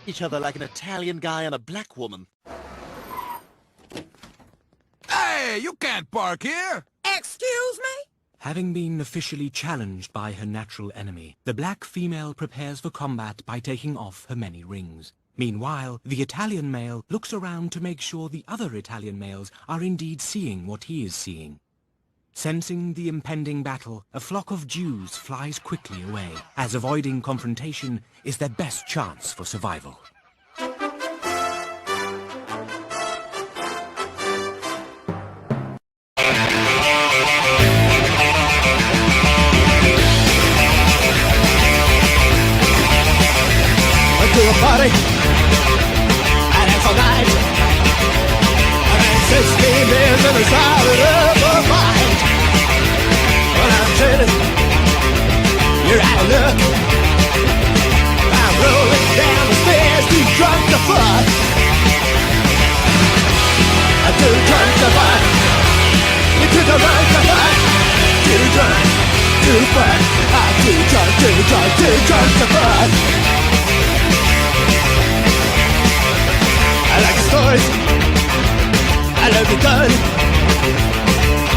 each other like an Italian guy and a black woman. Hey, you can't park here! Excuse me? Having been officially challenged by her natural enemy, the black female prepares for combat by taking off her many rings. Meanwhile, the Italian male looks around to make sure the other Italian males are indeed seeing what he is seeing. Sensing the impending battle, a flock of Jews flies quickly away, as avoiding confrontation is their best chance for survival. To a party, and it's all night. And then 16 beers in the side of a fight. When I'm feeling, you're out of luck. I'm rolling down the stairs, too drunk to fuck. I'm too drunk to fuck. You're too drunk to fuck. Too drunk to fuck. I'm too drunk to fuck. I like the stories, I love the gun.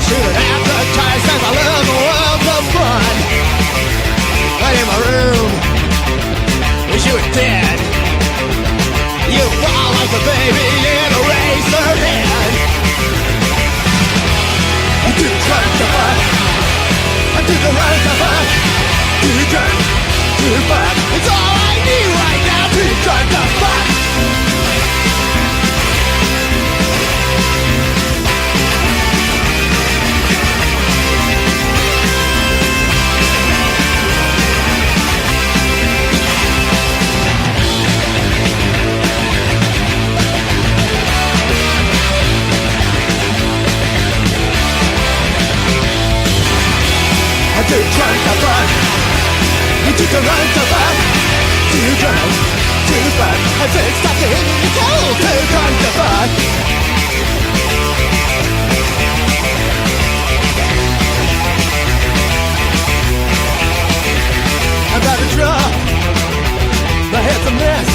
Shooting advertise as I love the world of fun. But in my room, wish you were dead. You fall like a baby in a razor head. I'm too drunk to fuck. I'm too drunk to fuck. Too drunk to fuck. It's all I need right now. Too drunk to fuck. Too drunk to fuck. You're too drunk to fuck. Too drunk to fuck. I said stop the hit me cold. Too drunk to fuck. I'm about to drop. My head's a mess.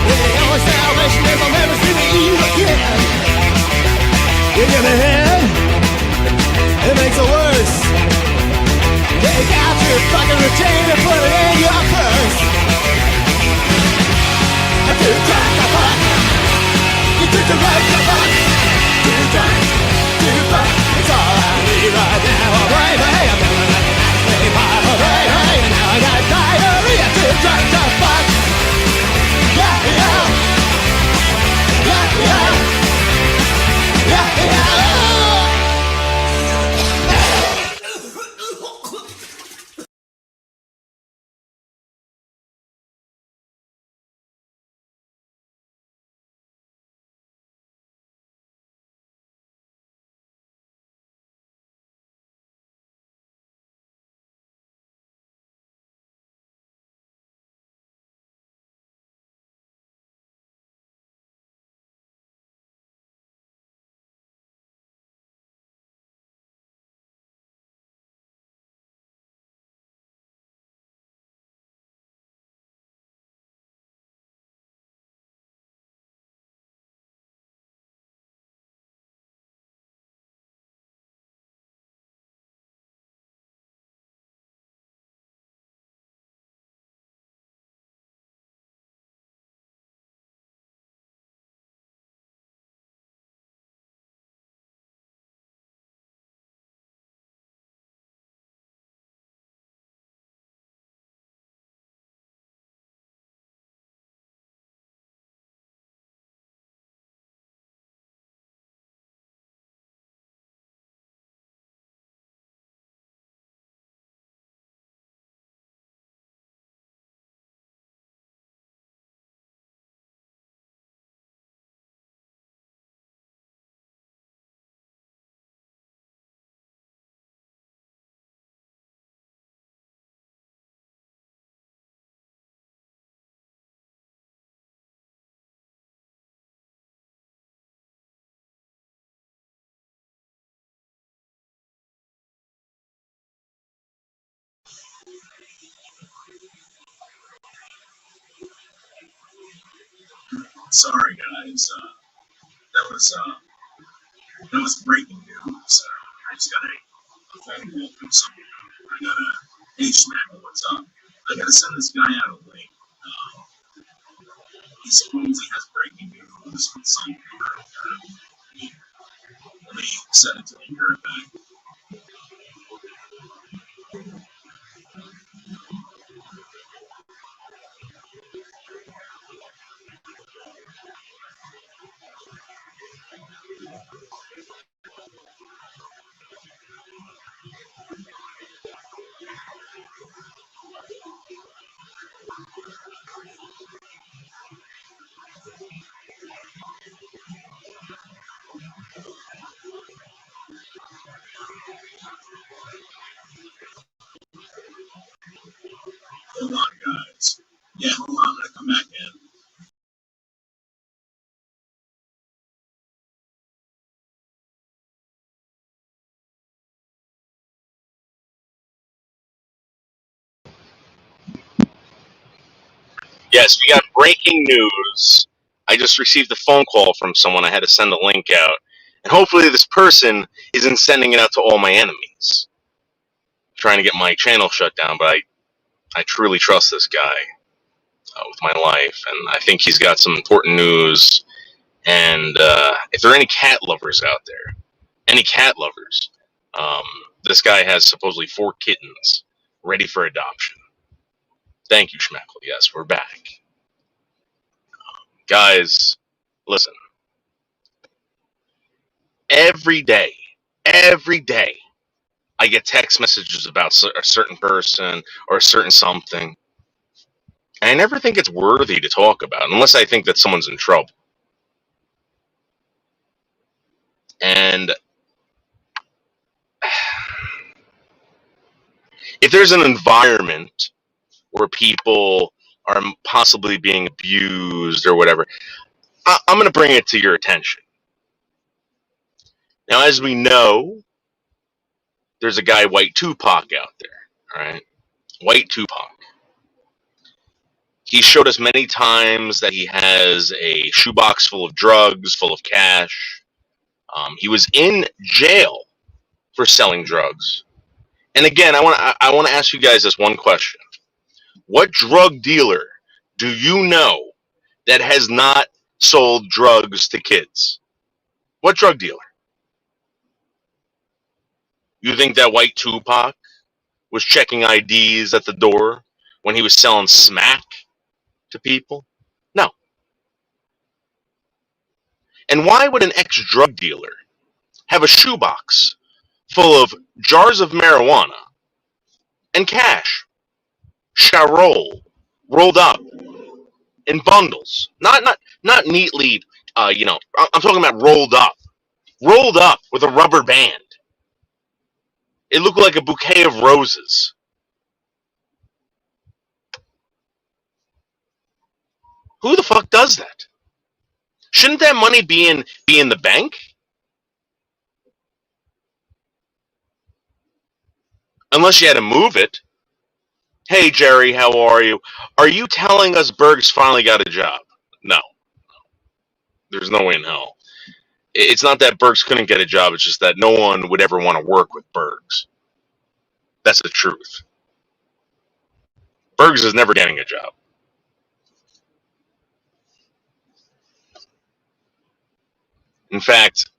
The only salvation is I'll never see you again. You give me head, it makes it worse. Take out your fucking routine and put it in your purse. I'm too drunk to fuck. You took the right to fuck. Too drunk to fuck. It's all I need right now. A brain, hey, I'm never gonna stay by a brain, hey, and now I got diarrhea. Too drunk to fuck. Yeah, yeah. Yeah, yeah. Yeah, yeah. Sorry, guys. That was breaking news. I just got a phone call from someone. I got a hey Schmack, what's up? I gotta send this guy out a link. He supposedly has breaking news with some. Let me send it to him right back. Hold on, guys. Yeah, hold on. I'm gonna come back in. Yes, we got breaking news. I just received a phone call from someone. I had to send a link out. And hopefully this person isn't sending it out to all my enemies. Trying to get my channel shut down, but I truly trust this guy with my life. And I think he's got some important news. And if there are any cat lovers out there, any cat lovers, um, this guy has supposedly 4 kittens ready for adoption. Thank you, Schmeckle. Yes, we're back. Guys, listen. Every day, I get text messages about a certain person or a certain something. And I never think it's worthy to talk about unless I think that someone's in trouble. And if there's an environment where people are possibly being abused or whatever, I'm going to bring it to your attention. Now, as we know, there's a guy, White Tupac, out there, all right? White Tupac. He showed us many times that he has a shoebox full of drugs, full of cash. He was in jail for selling drugs. And again, I want to ask you guys this one question: what drug dealer do you know that has not sold drugs to kids? What drug dealer? You think that White Tupac was checking IDs at the door when he was selling smack to people? No. And why would an ex-drug dealer have a shoebox full of jars of marijuana and cash, charol, rolled up in bundles, not neatly, I'm talking about rolled up with a rubber band. It looked like a bouquet of roses. Who the fuck does that? Shouldn't that money be in the bank? Unless you had to move it. Hey Jerry, how are you? Are you telling us Bergs finally got a job? No, there's no way in hell. It's not that Bergs couldn't get a job. It's just that no one would ever want to work with Bergs. That's the truth. Bergs is never getting a job. In fact,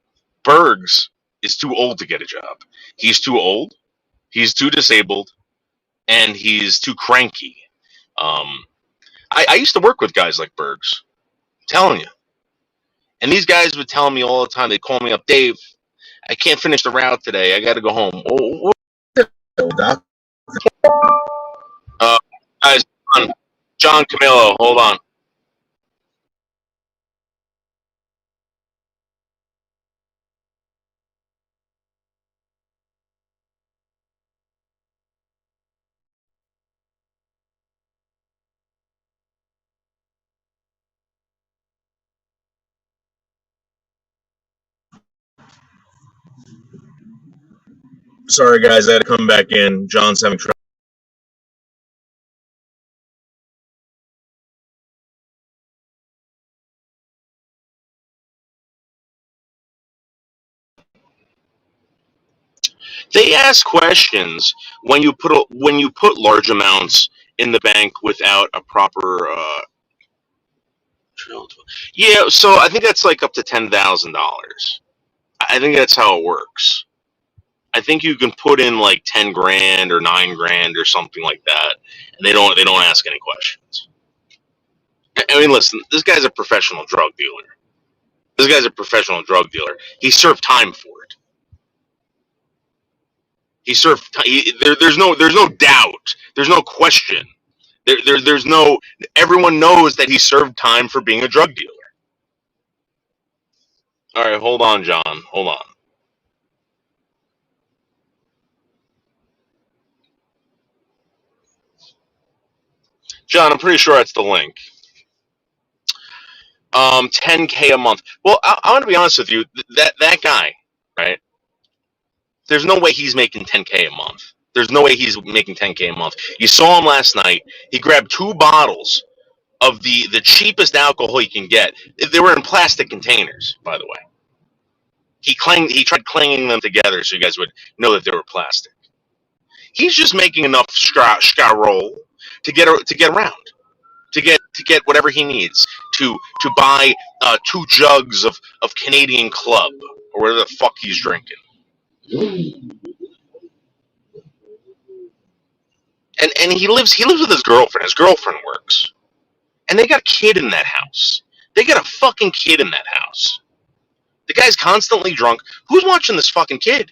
Bergs is too old to get a job. He's too old, he's too disabled, and he's too cranky. Um, I used to work with guys like Bergs. I'm telling you. And these guys would tell me all the time, they'd call me up, Dave, I can't finish the route today. I got to go home. Doc. Uh, guys, John Camillo, hold on. Sorry, guys, I had to come back in. John's having trouble. They ask questions when you put large amounts in the bank without a proper. Yeah, so I think that's like up to $10,000. I think that's how it works. I think you can put in like 10 grand or 9 grand or something like that, and they don't ask any questions. I mean, listen, this guy's a professional drug dealer. This guy's a professional drug dealer. He served time for it. He served. There's no doubt. There's no question. There's no. Everyone knows that he served time for being a drug dealer. All right, hold on, John. Hold on. John, I'm pretty sure that's the link. 10K a month. Well, I'm gonna be honest with you. That guy, right? There's no way he's making 10K a month. There's no way he's making 10K a month. You saw him last night. He grabbed 2 bottles of the cheapest alcohol you can get. They were in plastic containers, by the way. He tried clanging them together so you guys would know that they were plastic. He's just making enough roll to get around, to get whatever he needs to buy 2 jugs of Canadian Club or whatever the fuck he's drinking. And he lives with his girlfriend. His girlfriend works, and they got a kid in that house. They got a fucking kid in that house. The guy's constantly drunk. Who's watching this fucking kid?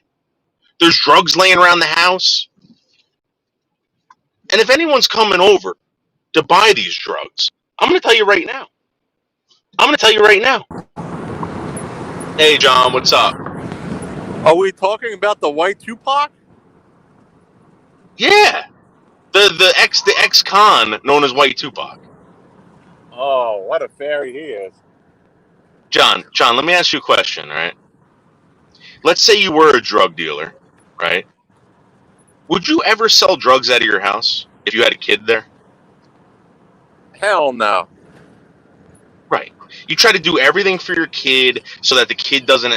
There's drugs laying around the house. And if anyone's coming over to buy these drugs, I'm going to tell you right now. Hey, John, what's up? Are we talking about the white Tupac? Yeah, the ex-con known as White Tupac. Oh, what a fairy he is. John, let me ask you a question, right? Let's say you were a drug dealer, right? Would you ever sell drugs out of your house if you had a kid there? Hell no. Right. You try to do everything for your kid so that the kid doesn't,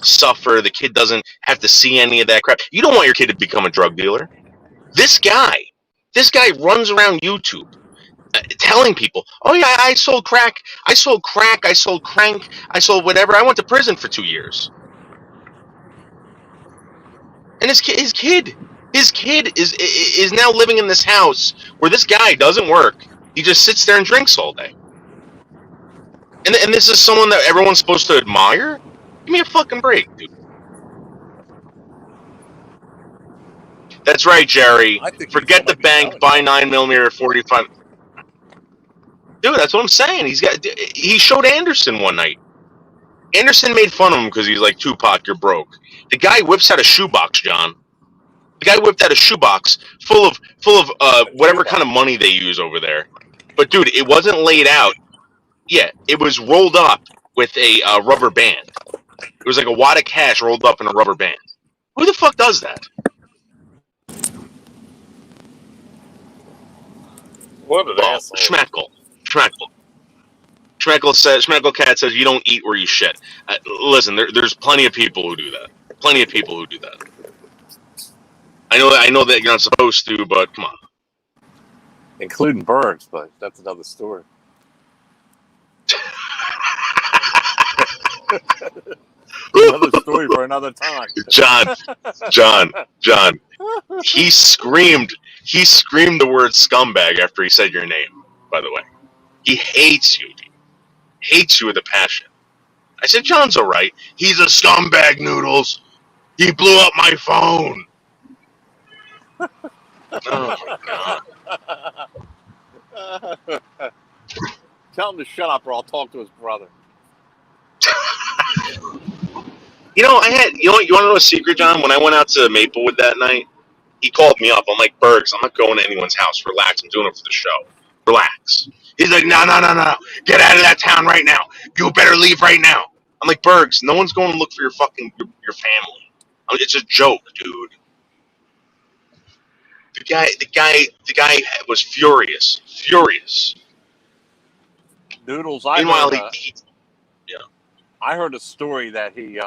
suffer. The kid doesn't have to see any of that crap. You don't want your kid to become a drug dealer. This guy runs around YouTube telling people, "Oh yeah, I sold crack. I sold crack. I sold crank. I sold whatever. I went to prison for 2 years." And his kid is now living in this house where this guy doesn't work. He just sits there and drinks all day. And this is someone that everyone's supposed to admire? Give me a fucking break, dude. That's right, Jerry. Forget the bank, buy 9mm 45. Dude, that's what I'm saying. He showed Anderson one night. Anderson made fun of him because he's like, "Tupac, you're broke." The guy whips out a shoebox, John. The guy whipped out a shoebox full of whatever kind of money they use over there. But dude, it wasn't laid out. Yeah, it was rolled up with a rubber band. It was like a wad of cash rolled up in a rubber band. Who the fuck does that? What an asshole. Schmeckle Cat says you don't eat where you shit. Listen, there's plenty of people who do that. I know that you're not supposed to, but come on. Including bergs, but that's another story. Another story for another time. John. He screamed the word scumbag after he said your name, by the way. He hates you, dude. Hates you with a passion. I said, John's alright. He's a scumbag, Noodles. He blew up my phone. Oh my god. Tell him to shut up or I'll talk to his brother. You want to know a secret, John? When I went out to Maplewood that night, he called me up. I'm like, Bergs, I'm not going to anyone's house. Relax. I'm doing it for the show. Relax. He's like, no. Get out of that town right now. You better leave right now. I'm like, Bergs, no one's going to look for your fucking your family. It's a joke, dude. The guy was furious. Noodles, Meanwhile, I heard a story that he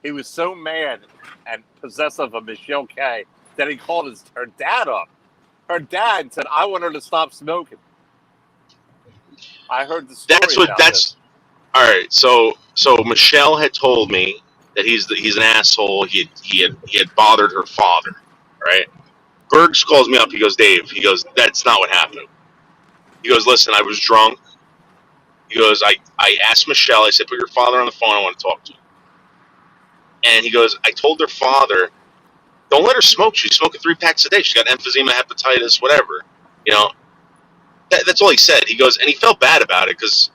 He was so mad and possessive of Michelle K that he called her dad up. Her dad said, "I want her to stop smoking." I heard the story. This. All right. So Michelle had told me that he's an asshole. He had bothered her father, right? Bergs calls me up. He goes, Dave. He goes, that's not what happened. He goes, listen, I was drunk. He goes, I asked Michelle. I said, put your father on the phone. I want to talk to him. And he goes, I told her father, don't let her smoke. She's smoking 3 packs a day. She's got emphysema, hepatitis, whatever. You know, that's all he said. He goes, and he felt bad about it because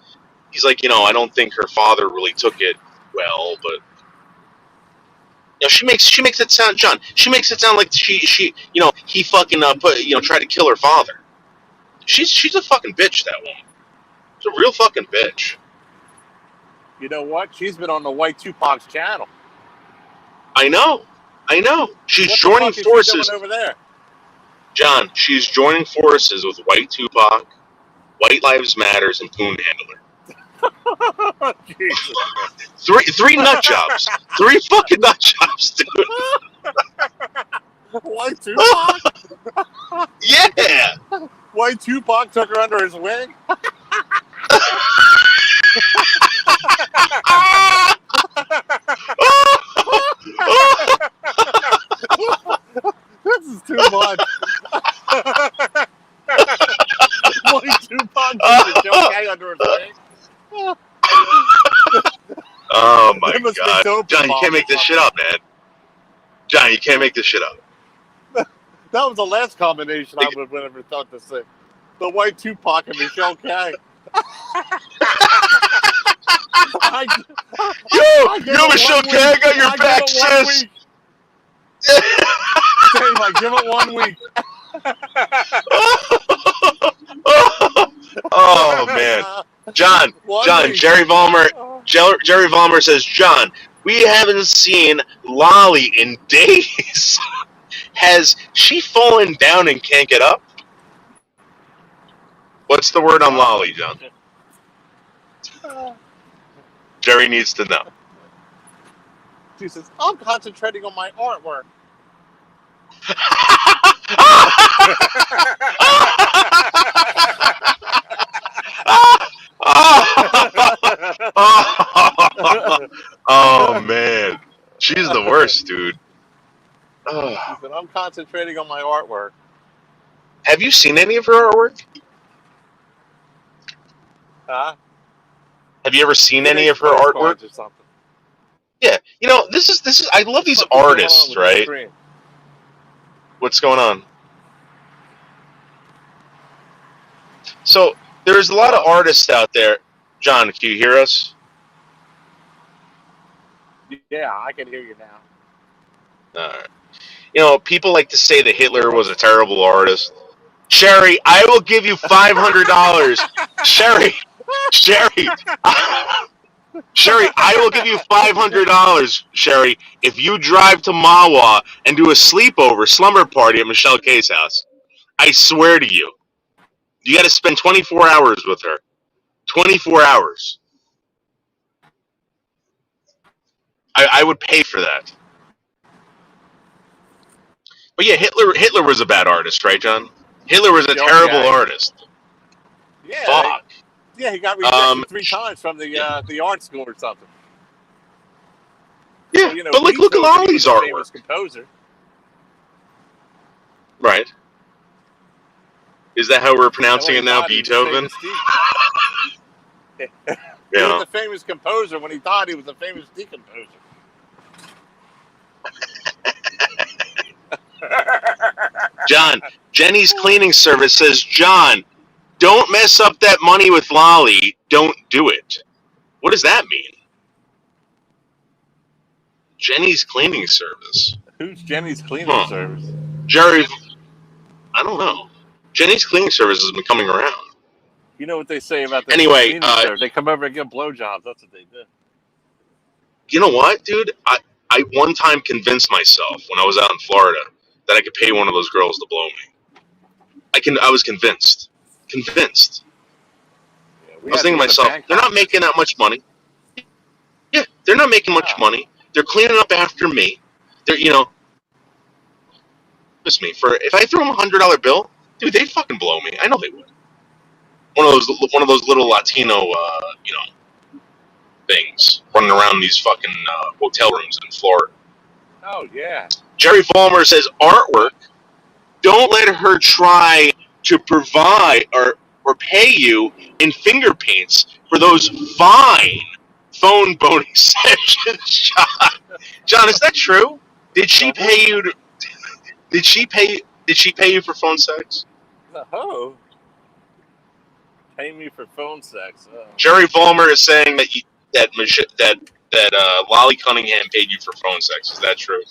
he's like, you know, I don't think her father really took it well, but you know, she makes it sound, John. She makes it sound like she you know, he fucking tried to kill her father. She's a fucking bitch, that woman. She's a real fucking bitch. You know what? She's been on the White Tupac's channel. I know. She's joining forces she doing over there. John, she's joining forces with White Tupac, White Lives Matters, and Poon Handler. Jesus. Three nut jobs. 3 fucking nut jobs, dude. White Tupac? Yeah. White Tupac took her under his wing? This is too much. White Tupac took Michelle K under his wing? Oh my God. John, you can't make this shit up, man. John, you can't make this shit up. That was the last combination I would have ever thought to say. The White Tupac and Michelle K. Yo, Michelle K, I got your back, sis. Dave, I give it 1 week. Oh man, John, Jerry Vollmer says, John, we haven't seen Lolly in days. Has she fallen down and can't get up? What's the word on Lolly, John? Jerry needs to know. She says, I'm concentrating on my artwork. Oh man, she's the worst, dude. She said, I'm concentrating on my artwork. Have you seen any of her artwork? Huh? Have you ever seen any of her artwork? Or something. Yeah, you know, this is. I love these artists, right? What's going on? So there's a lot of artists out there. John, can you hear us? Yeah, I can hear you now. All right. You know, people like to say that Hitler was a terrible artist. Sherry, I will give you $500. Sherry, Sherry, I will give you $500, Sherry, if you drive to Mawa and do a slumber party at Michelle K's house. I swear to you. You got to spend 24 hours with her. 24 hours. I would pay for that. But yeah, Hitler was a bad artist, right, John? Hitler was a terrible artist. Yeah. Fuck. Yeah, he got rejected 3 times from the art school or something. Yeah, so, but look at Lolly's artwork. Famous composer. Right. Is that how we're pronouncing it now, Beethoven? He was a famous composer. When he died, he was a famous decomposer. John, Jenny's cleaning service says, John, don't mess up that money with Lolly. Don't do it. What does that mean? Jenny's cleaning service. Who's Jenny's cleaning service? Jerry, I don't know. Jenny's cleaning service has been coming around. You know what they say about the cleaning service? They come over and give blowjobs. That's what they do. You know what, dude? I one time convinced myself when I was out in Florida that I could pay one of those girls to blow me. I was convinced. Convinced. Yeah, I was thinking to myself, they're not making that much money. Yeah, they're not making much money. They're cleaning up after me. They're, miss me for if I threw them $100 bill, dude, they'd fucking blow me. I know they would. One of those little Latino, things running around these fucking hotel rooms in Florida. Oh yeah. Jerry Vollmer says artwork. Don't let her try to provide or pay you in finger paints for those fine phone boning sessions. John, is that true? Did she pay you? Did she pay? Did she pay you for phone sex? Oh. Pay me for phone sex. Oh. Jerry Vollmer is saying that Lolly Cunningham paid you for phone sex. Is that true?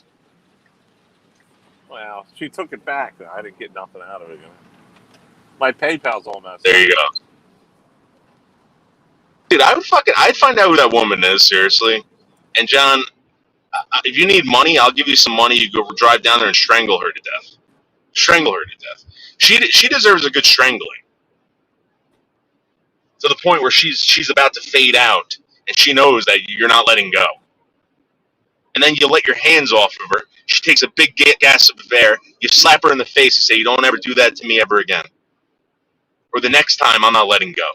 Well, she took it back. I didn't get nothing out of it. My PayPal's all messed up. There you go. Dude, I'd find out who that woman is, seriously. And John, if you need money, I'll give you some money. You go drive down there and strangle her to death. Strangle her to death. She deserves a good strangling. To the point where she's about to fade out, and she knows that you're not letting go. And then you let your hands off of her. She takes a big gasp of air. You slap her in the face and say, "You don't ever do that to me ever again. Or the next time, I'm not letting go."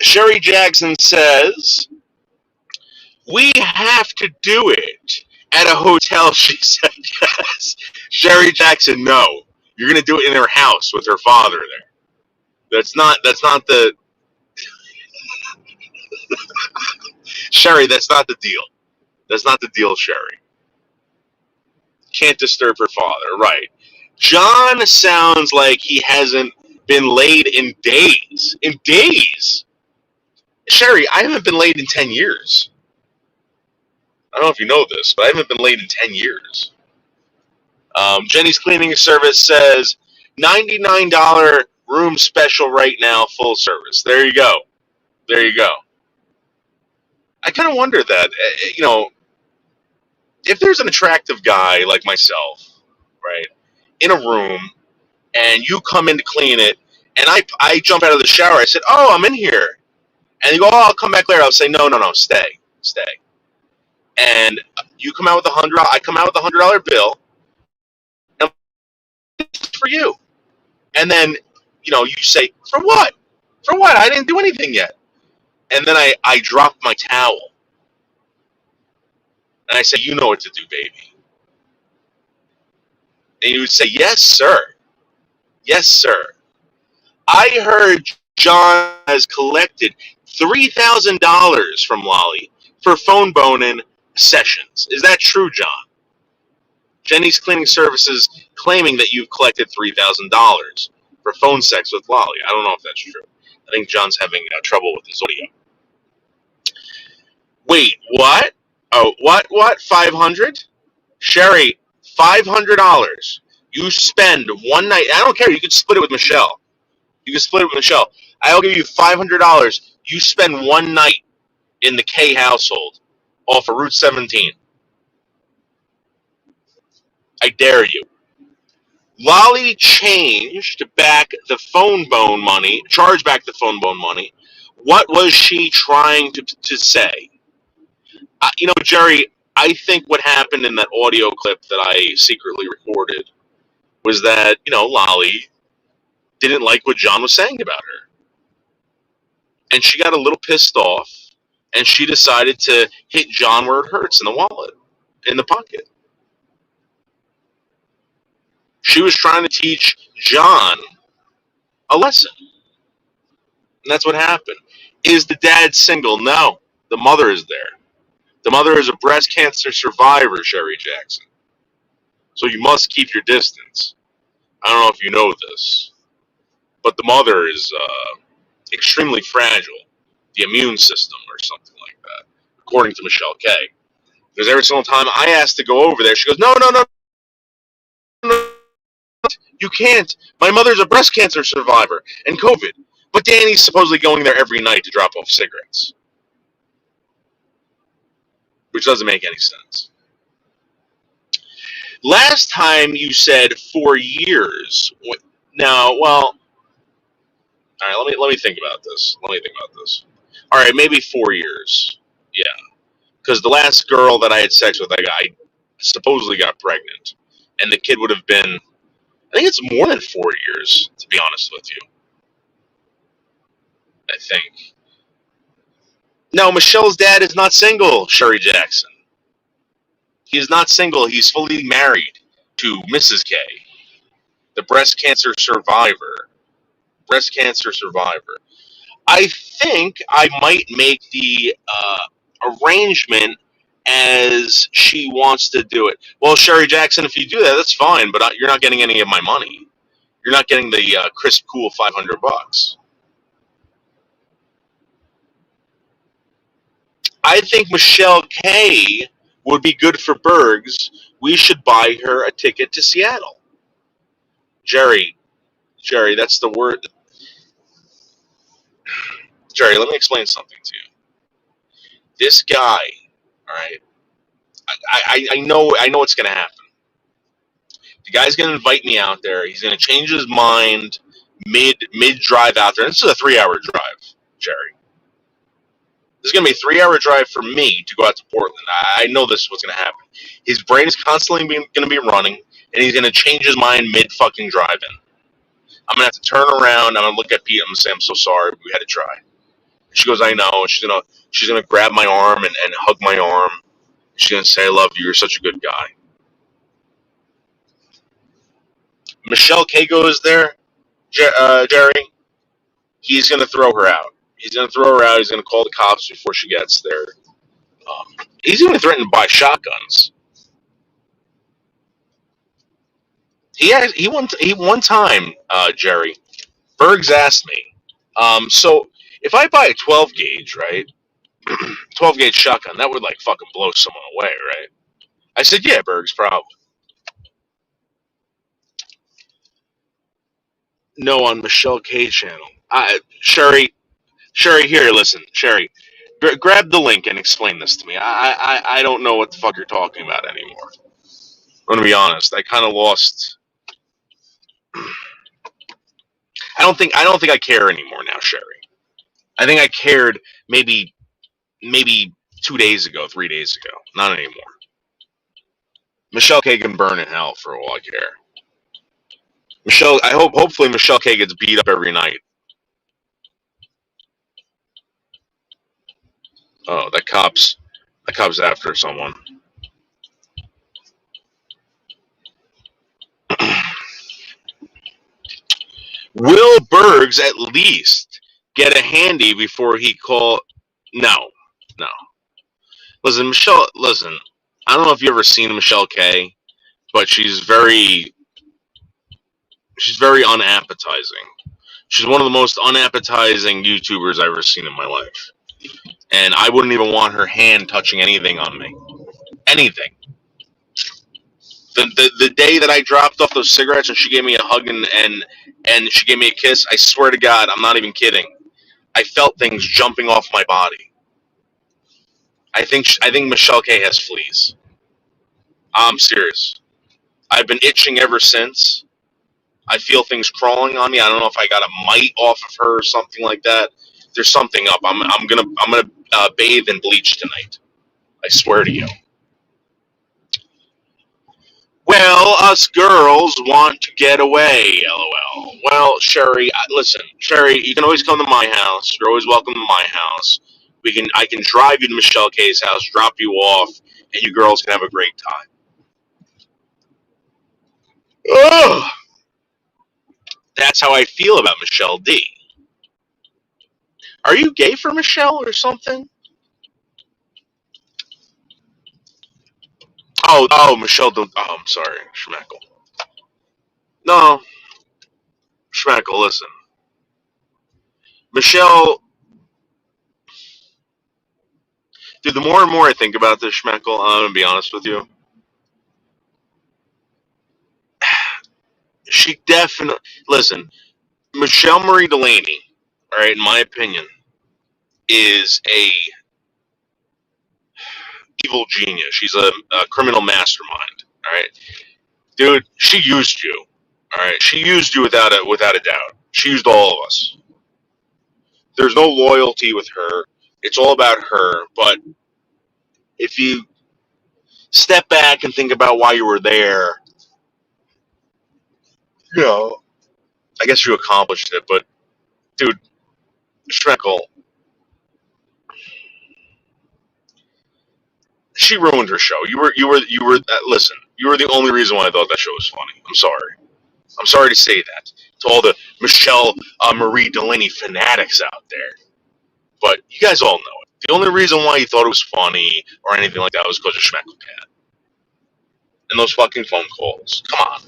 Sherry Jackson says, "We have to do it at a hotel," she said. Yes. Sherry Jackson, no. You're going to do it in her house with her father there. That's not the... Sherry, that's not the deal. That's not the deal, Sherry. Can't disturb her father, right. John sounds like he hasn't been laid in days. In days? Sherry, I haven't been laid in 10 years. I don't know if you know this, but I haven't been laid in 10 years. Jenny's Cleaning Service says $99 room special right now, full service. There you go. There you go. I kind of wonder that, if there's an attractive guy like myself, right, in a room, and you come in to clean it, and I jump out of the shower, I said, "Oh, I'm in here." And you go, "Oh, I'll come back later." I'll say, No, stay. And you come out with I come out with $100 bill, and it's for you. And then, you say, "For what? For what? I didn't do anything yet." And then I drop my towel. And I say, "You know what to do, baby." And you would say, "Yes, sir. Yes, sir." I heard John has collected $3,000 from Lolly for phone boning sessions. Is that true, John? Jenny's Cleaning Services claiming that you've collected $3,000 for phone sex with Lolly. I don't know if that's true. I think John's having trouble with his audio. Wait, what? Oh, what? 500? Sherry, $500. You spend one night. I don't care. You could split it with Michelle. I'll give you $500. You spend one night in the K household off of Route 17. I dare you. Lolly changed back the phone bone money, charged back the phone bone money. What was she trying to say? Jerry, I think what happened in that audio clip that I secretly recorded was that, Lolly didn't like what John was saying about her. And she got a little pissed off, and she decided to hit John where it hurts, in the wallet, in the pocket. She was trying to teach John a lesson. And that's what happened. Is the dad single? No. The mother is there. The mother is a breast cancer survivor, Sherry Jackson. So you must keep your distance. I don't know if you know this, but the mother is extremely fragile. The immune system or something like that, according to Michelle K. Because every single time I ask to go over there, she goes, No, you can't. My mother's a breast cancer survivor and COVID. But Danny's supposedly going there every night to drop off cigarettes. Which doesn't make any sense. Last time you said 4 years. Now, well, All right, let me think about this. All right, maybe 4 years. Yeah, because the last girl that I had sex with, I supposedly got pregnant, and the kid would have been. I think it's more than 4 years, to be honest with you. I think. No, Michelle's dad is not single, Sherry Jackson. He is not single. He's fully married to Mrs. K, the breast cancer survivor. Breast cancer survivor. I think I might make the arrangement as she wants to do it. Well, Sherry Jackson, if you do that, that's fine, but you're not getting any of my money. You're not getting the crisp, cool $500. I think Michelle K would be good for Bergs. We should buy her a ticket to Seattle. Jerry, that's the word. Jerry, let me explain something to you. This guy, all right, I know what's going to happen. The guy's going to invite me out there. He's going to change his mind mid drive out there. This is a 3 hour drive, Jerry. This is going to be a 3 hour drive for me to go out to Portland. I know this is what's going to happen. His brain is constantly going to be running, and he's going to change his mind mid fucking driving. I'm going to have to turn around. I'm going to look at Pete. I'm going to say, I'm so sorry. We had to try. She goes, I know. And she's gonna grab my arm and hug my arm. She's going to say, I love you. You're such a good guy. Michelle K goes there, Jerry. He's going to throw her out. He's going to throw her out. He's going to call the cops before she gets there. He's even threatened to buy shotguns. He one time, Jerry, Bergs asked me, so if I buy a 12 gauge, right, 12 gauge shotgun, that would like fucking blow someone away, right? I said, yeah, Bergs, probably. No, on Michelle K channel. Sherry, here, listen, Sherry, grab the link and explain this to me. I don't know what the fuck you're talking about anymore. I'm gonna be honest. I kind of lost. I don't think I care anymore now, Sherry. I think I cared maybe 2 days ago, 3 days ago. Not anymore. Michelle K can burn in hell for all I care. Hopefully Michelle K gets beat up every night. Oh, that cop's after someone. Will Bergs at least get a handy before he call? No. Listen, Michelle. Listen, I don't know if you ever seen Michelle K, but she's very unappetizing. She's one of the most unappetizing YouTubers I've ever seen in my life, and I wouldn't even want her hand touching anything on me. Anything. The day that I dropped off those cigarettes and she gave me a hug and she gave me a kiss, I swear to God, I'm not even kidding. I felt things jumping off my body. I think Michelle K has fleas. I'm serious. I've been itching ever since. I feel things crawling on me. I don't know if I got a mite off of her or something like that. There's something up. I'm gonna bathe in bleach tonight. I swear to you. Well, us girls want to get away, lol. Well, Sherry, listen, Sherry, you can always come to my house. You're always welcome to my house. I can drive you to Michelle K's house, drop you off, and you girls can have a great time. Ugh. That's how I feel about Michelle D. Are you gay for Michelle or something? Oh, Michelle. I'm sorry, Schmeckle. No, Schmeckle. Listen, Michelle. Dude, the more and more I think about this, Schmeckle, I'm gonna be honest with you. She definitely listen. Michelle Marie Delaney, all right, in my opinion, is a evil genius. She's a criminal mastermind. All right, dude. She used you. All right, she used you without a doubt. She used all of us. There's no loyalty with her. It's all about her. But if you step back and think about why you were there, you know, I guess you accomplished it. But dude, Schmeckel, she ruined her show. You were. Listen, you were the only reason why I thought that show was funny. I'm sorry. I'm sorry to say that to all the Michelle Marie Delaney fanatics out there. But you guys all know it. The only reason why you thought it was funny or anything like that was because of Schmeckel Cat and those fucking phone calls. Come on.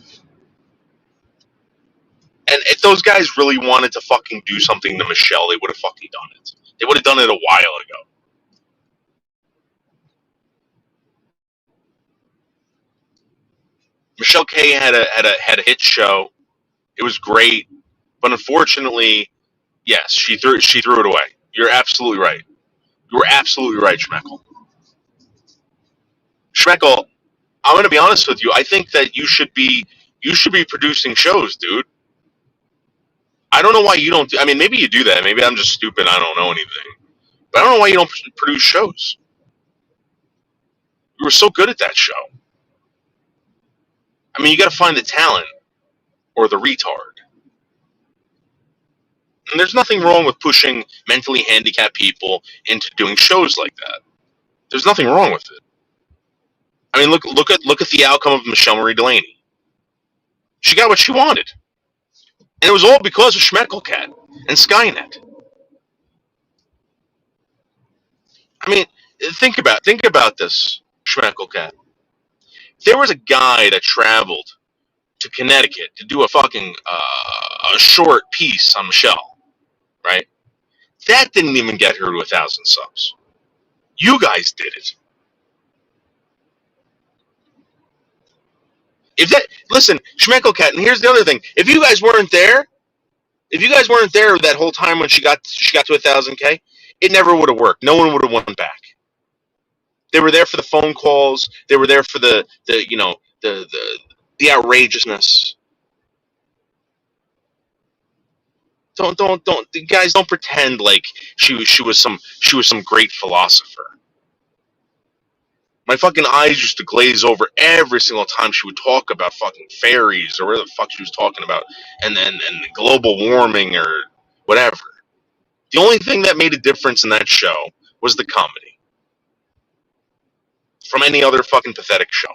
And if those guys really wanted to fucking do something to Michelle, they would have fucking done it. They would have done it a while ago. Michelle K had a hit show. It was great, but unfortunately, yes, she threw it away. You're absolutely right. You were absolutely right, Schmeckel. Schmeckel, I'm gonna be honest with you. I think that you should be producing shows, dude. I don't know why you don't. I mean, maybe you do that. Maybe I'm just stupid. I don't know anything. But I don't know why you don't produce shows. You were so good at that show. I mean, you got to find the talent or the retard. And there's nothing wrong with pushing mentally handicapped people into doing shows like that. There's nothing wrong with it. I mean, look at the outcome of Michelle Marie Delaney. She got what she wanted, and it was all because of Schmeckel Cat and Skynet. I mean, think about this, Schmeckel Cat. There was a guy that traveled to Connecticut to do a fucking a short piece on Michelle, right? That didn't even get her to 1,000 subs. You guys did it. If that listen, Schmeckel Cat, and here's the other thing: if you guys weren't there that whole time when she got to 1,000K, it never would have worked. No one would have won back. They were there for the phone calls. They were there for the outrageousness. Don't guys don't pretend like she was some great philosopher. My fucking eyes used to glaze over every single time she would talk about fucking fairies or whatever the fuck she was talking about, and global warming or whatever. The only thing that made a difference in that show was the comedy. From any other fucking pathetic show,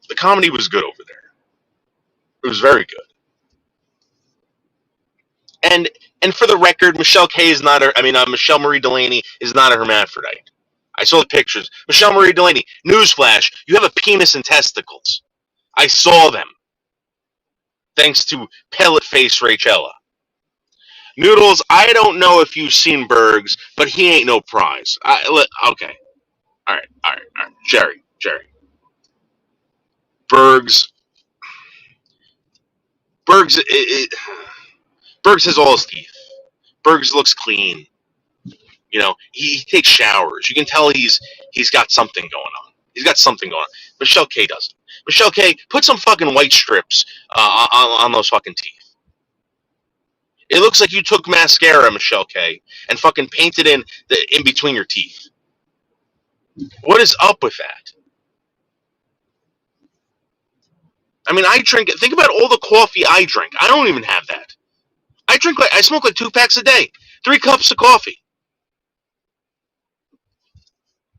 the comedy was good over there. It was very good. And for the record, Michelle K is not her. I mean, Michelle Marie Delaney is not a hermaphrodite. I saw the pictures. Michelle Marie Delaney, newsflash, you have a penis and testicles. I saw them. Thanks to pellet face Rachella. Noodles, I don't know if you've seen Bergs, but he ain't no prize. Okay. All right. Jerry. Bergs. Bergs. Bergs has all his teeth. Bergs looks clean. You know, he takes showers. You can tell he's got something going on. He's got something going on. Michelle K doesn't. Michelle K, put some fucking white strips on those fucking teeth. It looks like you took mascara, Michelle K, and fucking painted in between your teeth. What is up with that? I mean, I drink. Think about all the coffee I drink. I don't even have that. I smoke like 2 packs a day, 3 cups of coffee.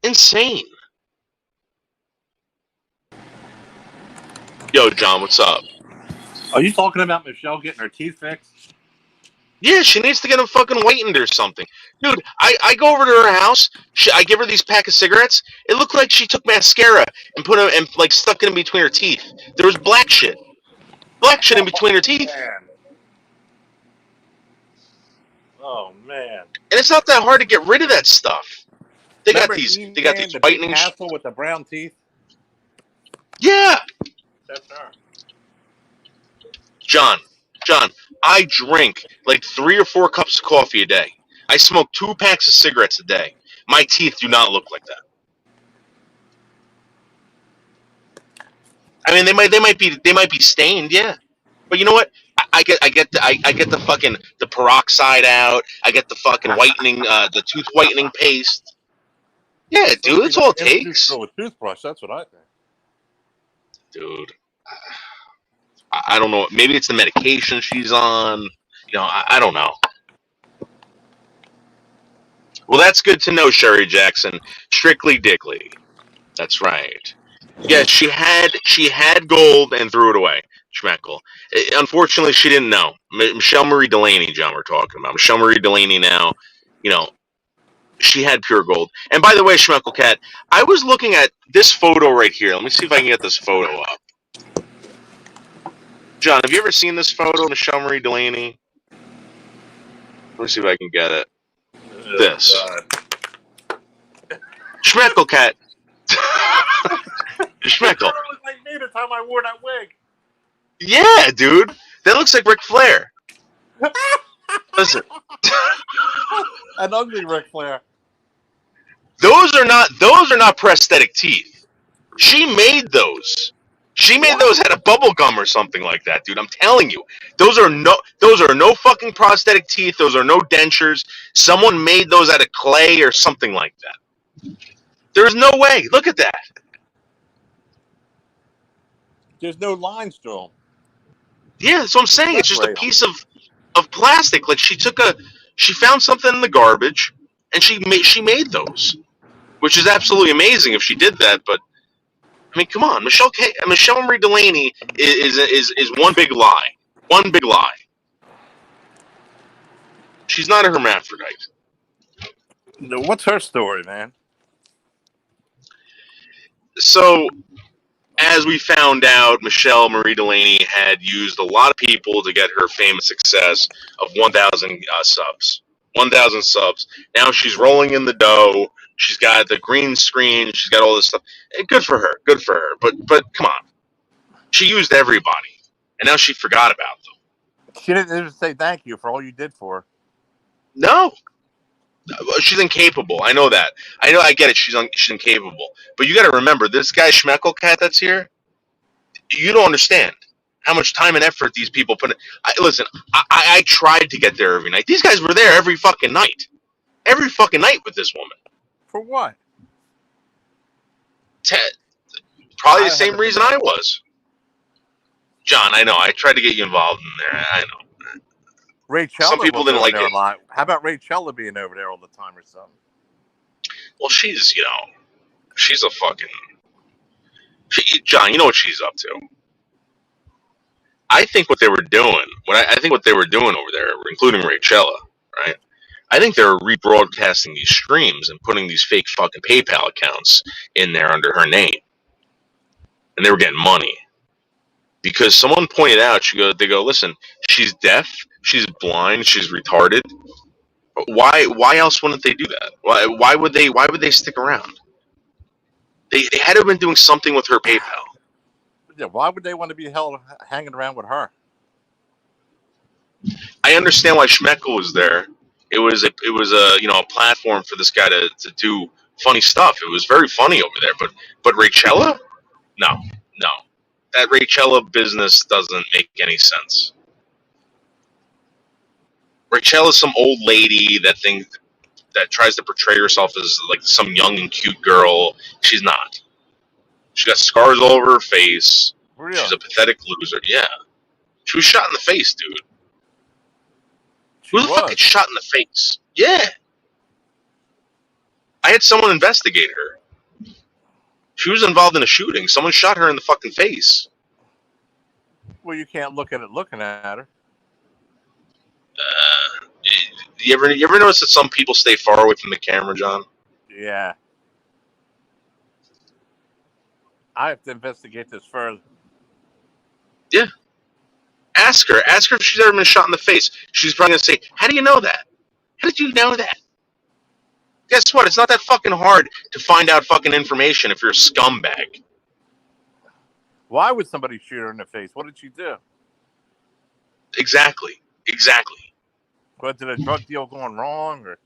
Insane. Yo, John, what's up? Are you talking about Michelle getting her teeth fixed? Yeah, she needs to get them fucking whitened or something. Dude, I go over to her house. I give her these pack of cigarettes. It looked like she took mascara and put them and like stuck it in between her teeth. There was black shit in between her teeth. Man. Oh man! And it's not that hard to get rid of that stuff. They got Remember these the whitening. big asshole with the brown teeth. Yeah, That's her. John, I drink like 3 or 4 cups of coffee a day. I smoke 2 packs of cigarettes a day. My teeth do not look like that. I mean, they might be stained, yeah. But you know what? I get the fucking the peroxide out. I get the fucking whitening, the tooth whitening paste. Yeah, dude, that's all it Introduce takes, her with a toothbrush. That's what I think. dude. I don't know. Maybe it's the medication she's on. You know, I don't know. Well, that's good to know, Sherry Jackson. Strictly Dickly. That's right. Yes, she had gold and threw it away. Schmeckle. Unfortunately, she didn't know. Michelle Marie Delaney, John, we're talking about. Michelle Marie Delaney now, you know, she had pure gold. And by the way, Schmeckle Cat, I was looking at this photo right here. Let me see if I can get this photo up. John, have you ever seen this photo of Michelle Marie Delaney? Let me see if I can get it. This. Schmeckle Cat. Schmeckle. It looks like me the time I wore that wig. Yeah, dude. That looks like Ric Flair. Listen. An ugly Ric Flair. Those are not prosthetic teeth. She made those. She made those out of bubble gum or something like that, dude. I'm telling you. Those are no fucking prosthetic teeth. Those are no dentures. Someone made those out of clay or something like that. There's no way. Look at that. There's no lines to them. Yeah, that's what I'm saying. It's just a piece of plastic. Like she found something in the garbage and she made those. Which is absolutely amazing if she did that, but I mean, come on, Michelle Marie Delaney is one big lie. One big lie. She's not a hermaphrodite. No, what's her story, man? So, as we found out, Michelle Marie Delaney had used a lot of people to get her famous success of 1,000 subs. 1,000 subs. Now she's rolling in the dough. She's got the green screen. She's got all this stuff. Good for her. Good for her. But come on. She used everybody. And now she forgot about them. She didn't even say thank you for all you did for her. No. She's incapable. I know that. I get it. She's incapable. But you got to remember, this guy Schmeckle Cat that's here, you don't understand how much time and effort these people put in. Listen, I tried to get there every night. These guys were there every fucking night. Every fucking night with this woman. For what? Probably the same reason I was. John, I know. I tried to get you involved in there. I know. Rachella Some people didn't like it. A lot. How about Rachella being over there all the time or something? Well, she's a fucking... John, you know what she's up to. I think what they were doing, I think what they were doing over there, including Rachella, right? I think they were rebroadcasting these streams and putting these fake fucking PayPal accounts in there under her name. And they were getting money. Because someone pointed out, they go, listen, she's deaf, she's blind, she's retarded. Why else wouldn't they do that? Why would they stick around? They had to have been doing something with her PayPal. Yeah, why would they want to be hanging around with her? I understand why Schmeckle was there. It was a platform for this guy to do funny stuff. It was very funny over there. But Rachella? No. That Rachella business doesn't make any sense. Rachella's some old lady that tries to portray herself as like some young and cute girl. She's not. She got scars all over her face. Really? She's a pathetic loser. Yeah. She was shot in the face, dude. Who the fuck gets shot in the face? Yeah. I had someone investigate her. She was involved in a shooting. Someone shot her in the fucking face. Well, you can't look at it looking at her. You ever notice that some people stay far away from the camera, John? Yeah. I have to investigate this further. Yeah. Ask her if she's ever been shot in the face. She's probably going to say, how do you know that? How did you know that? Guess what? It's not that fucking hard to find out fucking information if you're a scumbag. Why would somebody shoot her in the face? What did she do? Exactly. Was it a drug deal going wrong? Or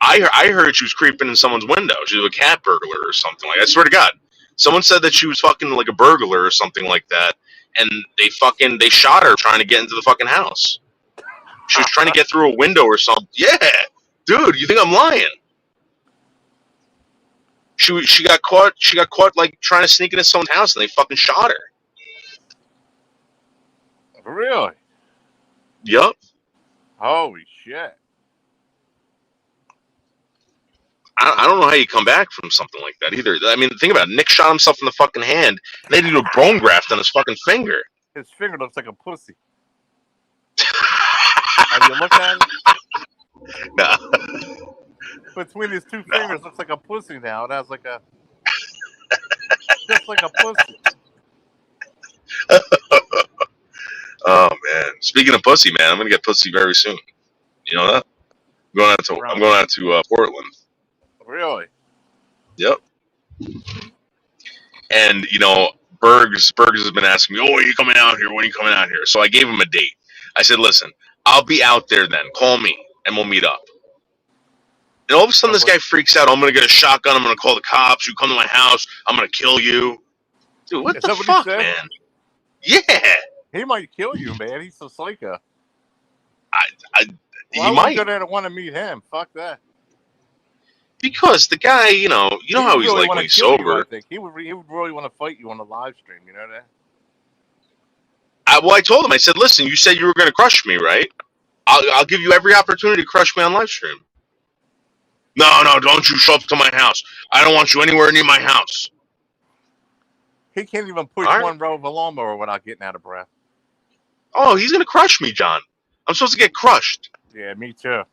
I heard she was creeping in someone's window. She was a cat burglar or something like that. I swear to God. Someone said that she was fucking like a burglar or something like that. and they shot her trying to get into the fucking house. She was trying to get through a window or something. Yeah, dude, you think I'm lying? She got caught. She got caught like trying to sneak into someone's house, and they fucking shot her. Really? Yup. Holy shit! I don't know how you come back from something like that either. I mean, think about it. Nick shot himself in the fucking hand, and they did a bone graft on his fucking finger. His finger looks like a pussy. Have you looked at it? Nah. Between his two fingers, looks like a pussy now. It has like a, just like a pussy. Oh man! Speaking of pussy, man, I'm gonna get pussy very soon. You know that? I'm going out to Portland. Really? Yep. And you know, Bergs has been asking me, "Oh, are you coming out here? When are you coming out here?" So I gave him a date. I said, "Listen, I'll be out there then. Call me, and we'll meet up." And all of a sudden, this guy freaks out. I'm gonna get a shotgun. I'm gonna call the cops. You come to my house. I'm gonna kill you, dude. What the fuck, man? Yeah. He might kill you, man. He's a psycho. He might. Go there to want to meet him. Fuck that. Because the guy, you know how he's really like when he's you, sober. I think he would really want to fight you on the live stream. You know that? Well, I told him. I said, "Listen, you said you were going to crush me, right? I'll give you every opportunity to crush me on live stream." No, don't you show up to my house. I don't want you anywhere near my house. He can't even push one row of a lawnmower without getting out of breath. Oh, he's going to crush me, John. I'm supposed to get crushed. Yeah, me too.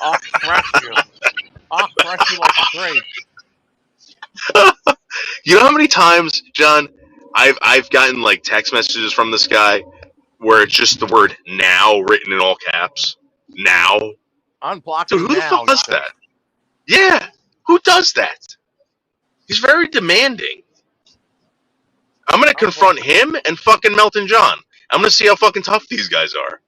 I'll crush you. I'll crush you like a grape. You know how many times, John, I've gotten like text messages from this guy where it's just the word "now" written in all caps. Now. Unblock Dude, who the fuck does that? Yeah, who does that? He's very demanding. I'm gonna confront him and fucking Melton John. I'm gonna see how fucking tough these guys are.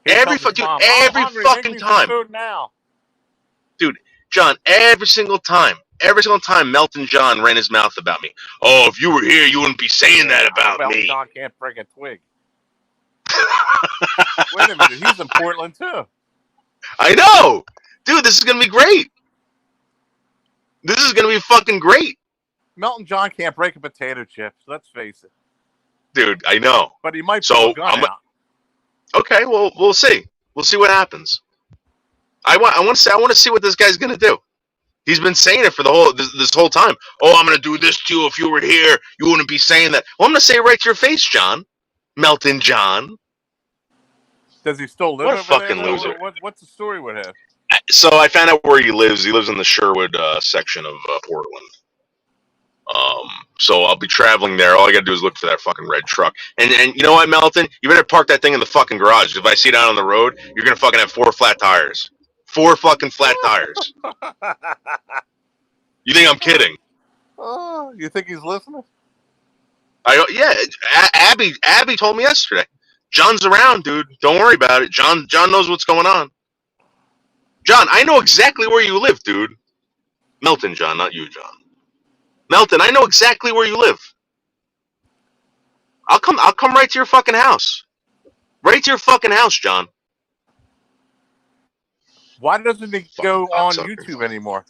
Every fucking time. Food now. Dude, John, every single time Melton John ran his mouth about me. Oh, if you were here, you wouldn't be saying that about me. Melton John can't break a twig. Wait a minute, he's in Portland too. I know, dude. This is gonna be great. This is gonna be fucking great. Melton John can't break a potato chip. Let's face it, dude. I know, but he might. So out. Okay, well, we'll see. We'll see what happens. I want to see what this guy's gonna do. He's been saying it for this whole time. Oh, I'm gonna do this to you. If you were here, you wouldn't be saying that. Well, I'm gonna say it right to your face, John. Melton John. Does he still live? What a fucking loser. What's the story with him? So I found out where he lives. He lives in the Sherwood section of Portland. So I'll be traveling there. All I gotta do is look for that fucking red truck. And you know what, Melton? You better park that thing in the fucking garage. If I see it out on the road, you're gonna fucking have 4 flat tires. 4 fucking flat tires. You think I'm kidding? Oh, you think he's listening? Yeah. Abby told me yesterday. John's around, dude. Don't worry about it. John knows what's going on. John, I know exactly where you live, dude. Melton, John, not you, John. Melton, I know exactly where you live. I'll come right to your fucking house. Right to your fucking house, John. Why doesn't he go on YouTube anymore?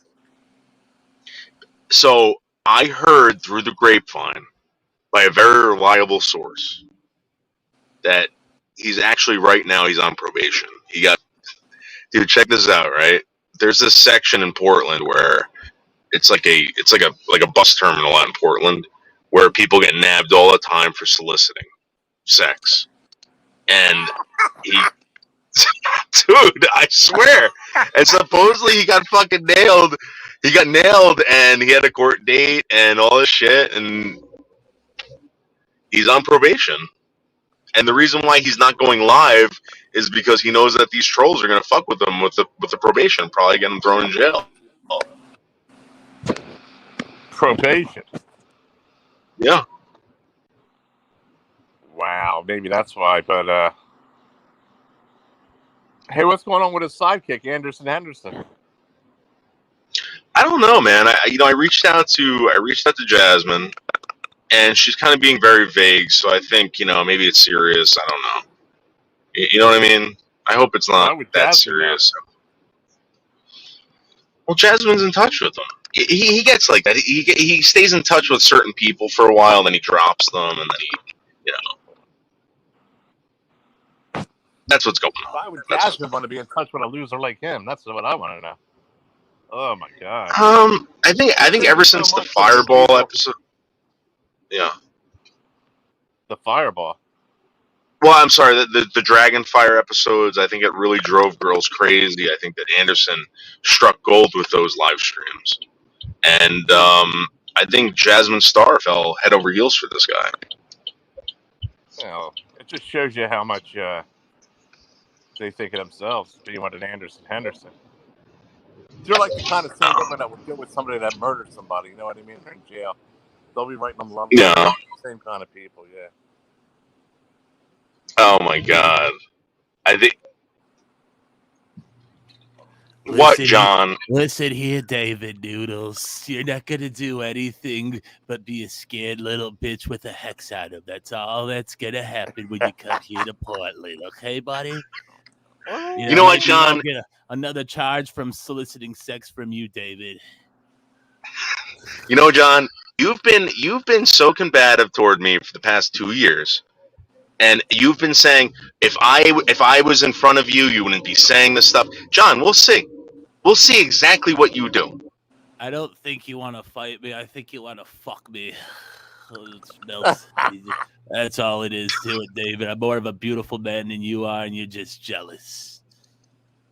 So I heard through the grapevine by a very reliable source that he's actually right now he's on probation. Dude, check this out, right? There's this section in Portland where it's like a bus terminal out in Portland where people get nabbed all the time for soliciting sex. And he dude, I swear. And supposedly he got fucking nailed. He got nailed and he had a court date and all this shit and he's on probation. And the reason why he's not going live is because he knows that these trolls are gonna fuck with him with the probation, probably get him thrown in jail. Probation. Yeah. Wow, maybe that's why. But hey, what's going on with his sidekick, Anderson Henderson? I don't know, man. I reached out to Jasmine, and she's kind of being very vague. So I think maybe it's serious. I don't know. You know what I mean? I hope it's Why not would that Jasmine know? serious. Well, Jasmine's in touch with him. He gets like that. He stays in touch with certain people for a while, then he drops them, and then that's what's going on. Why would That's what's Jasmine want to be in touch with a loser like him? That's what I want to know. Oh my god. I think ever So since the much for those Fireball people. episode, yeah. The Fireball. Well, I'm sorry, the Dragonfire episodes, I think it really drove girls crazy. I think that Anderson struck gold with those live streams. And I think Jasmine Star fell head over heels for this guy. It just shows you how much they think of themselves being with an Anderson Henderson. They're like the kind of same women that would get with somebody that murdered somebody. You know what I mean? They're in jail. They'll be writing them love letters. Yeah. Same kind of people, yeah. Oh my God. I think. What, John? Listen here, David Noodles. You're not gonna do anything but be a scared little bitch with a hex out of. That's all that's gonna happen when you come here to Portland, okay, buddy? You know what, maybe John? I'll get another charge from soliciting sex from you, David. You know, John, you've been so combative toward me for the past 2 years, and you've been saying if I was in front of you, you wouldn't be saying this stuff. John, we'll see. We'll see exactly what you do. I don't think you want to fight me. I think you want to fuck me. That's all it is to it, David. I'm more of a beautiful man than you are, and you're just jealous.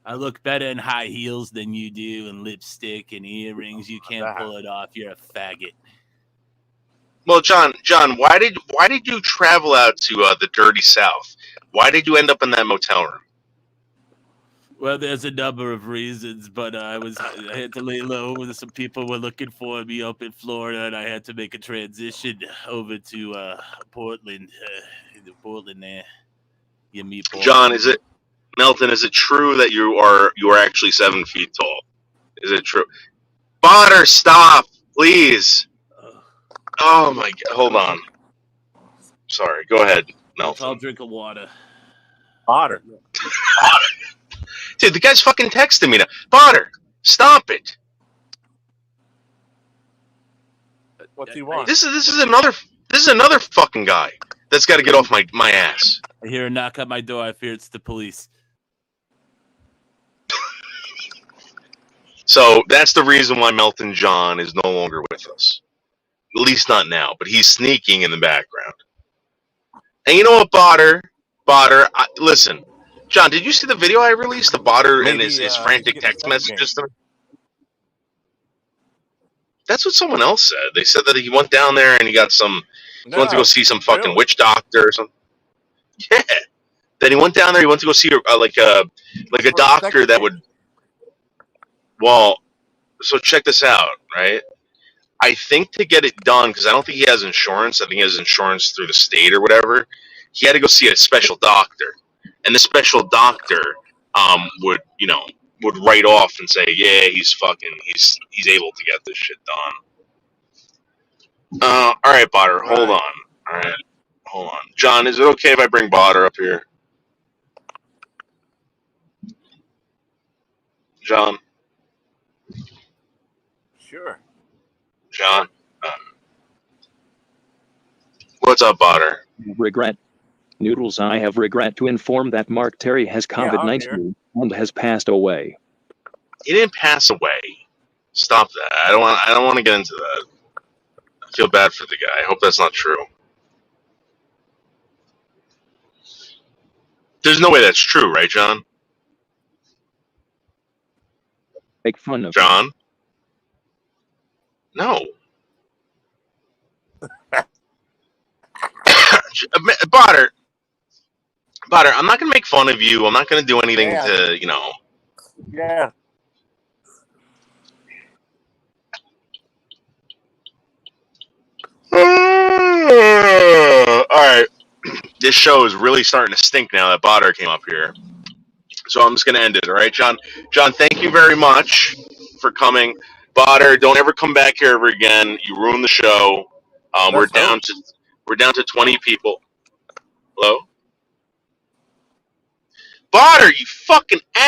I look better in high heels than you do, and lipstick and earrings. You can't pull it off. You're a faggot. Well, John, why did you travel out to the dirty South? Why did you end up in that motel room? Well, there's a number of reasons, but I had to lay low when some people were looking for me up in Florida, and I had to make a transition over to Portland. Portland there. You meet Portland. John, Melton, is it true that you are actually 7 feet tall? Is it true? Bonner, stop, please. Oh my God! Hold on. Sorry. Go ahead, Melton. I'll drink a water. Otter. Dude, the guy's fucking texting me now. Bonner, stop it. What's he want? This is another fucking guy that's got to get off my ass. I hear a knock at my door. I fear it's the police. So that's the reason why Melton John is no longer with us. At least not now, but he's sneaking in the background. And you know what, Botter, listen, John, did you see the video I released? The Botter and his frantic text messages to me? That's what someone else said. They said that he went down there and he got he went to go see some fucking witch doctor or something. Yeah. Then he went down there. He went to go see like a doctor that would. Well, so check this out, right? I think to get it done, because I don't think he has insurance. I think he has insurance through the state or whatever. He had to go see a special doctor, and the special doctor would write off and say, yeah, he's able to get this shit done. All right, Botter, hold on. All right, hold on. John, is it okay if I bring Botter up here? John? Sure. John? What's up, Botter? Regret. Noodles, I have regret to inform that Mark Terry has COVID-19 and has passed away. He didn't pass away. Stop that. I don't want to get into that. I feel bad for the guy. I hope that's not true. There's no way that's true, right, John? Make fun of John? No. Botter, I'm not going to make fun of you. I'm not going to do anything to, Yeah. All right. This show is really starting to stink now that Botter came up here. So I'm just going to end it, all right, John? John, thank you very much for coming. Botter, don't ever come back here ever again. You ruined the show. We're Let's down hope. to 20 people. Hello, Botter, you fucking ass.